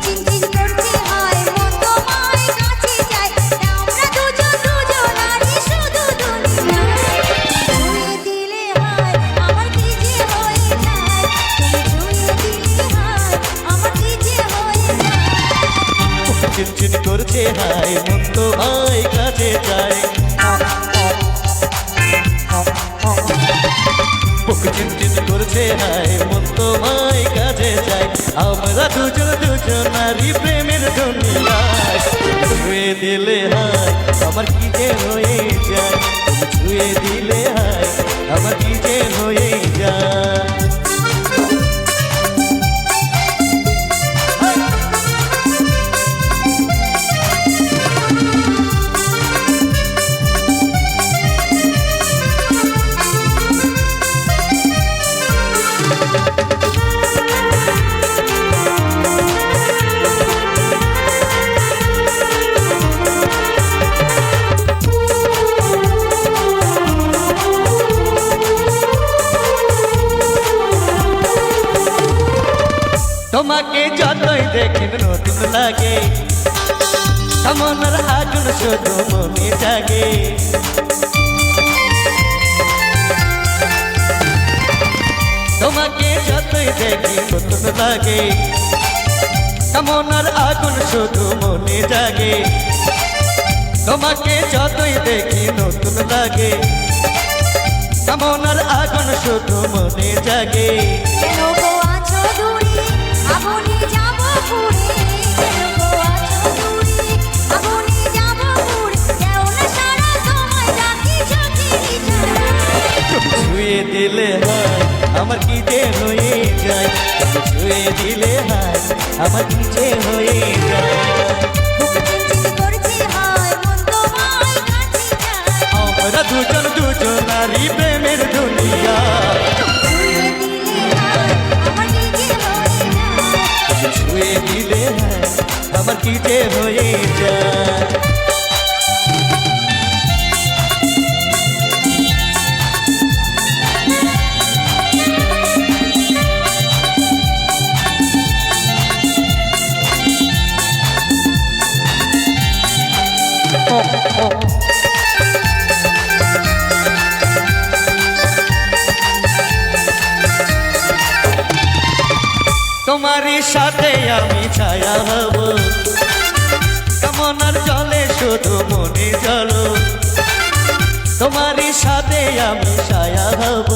চিনচিন করছে হায় মন তোমায় কাছে চায় আমরা দুজন দুজনারই শুধু দুনিয়ায় ছুঁয়ে দিলে হায় আমার কি যে হয়ে যায় তুমি ছুঁয়ে দিলে হায় আমার কি যে হয়ে যায় চিনচিন করছে হায় মন তোমায় কাছে চায় বুক চিনচিন করছে হায় মন তোমায় কাছে চায় আমরা দুজন দুজনারই প্রেমের দুনিয়ায় ছুঁয়ে দিলে হায় আমার কি যে হয়ে যায় ছুঁয়ে দিলে হায় আমার কি যে হয়ে যায় তোমাকে যতই দেখি নতুন লাগে কামনার আগুন শুধু মনে জাগে তোমাকে যতই দেখি নতুন লাগে কামনার আগুন শুধু মনে জাগে তোমাকে যতই দেখি নতুন লাগে কামনার আগুন শুধু মনে জাগে কেন গো আছো দূরে আগুনে যাব পুড়ে কেন গো আছো দূরে আগুনে যাব পুড়ে কেউ না সারা সময় ডাকি চোখেরই ঝাড়ায় ছুঁয়ে দিলে হায় আমার কি যে হয়ে যায় ছুঁয়ে দিলে হায় আমার কি যে হয়ে যায় চিনচিন করছে হায় মন তোমায় কাছে চায় আমরা দুজন দুজনারই প্রেমের দুনিয়া ছুঁয়ে দিলে হায় আমার কি যে হয়ে যায় ছুঁয়ে দিলে হায় আমার কি যে হয়ে যায় তোমারই সাথে আমি ছায়া হব কামনার জলে শুধু মনে চলো তোমারই সাথে আমি ছায়া হব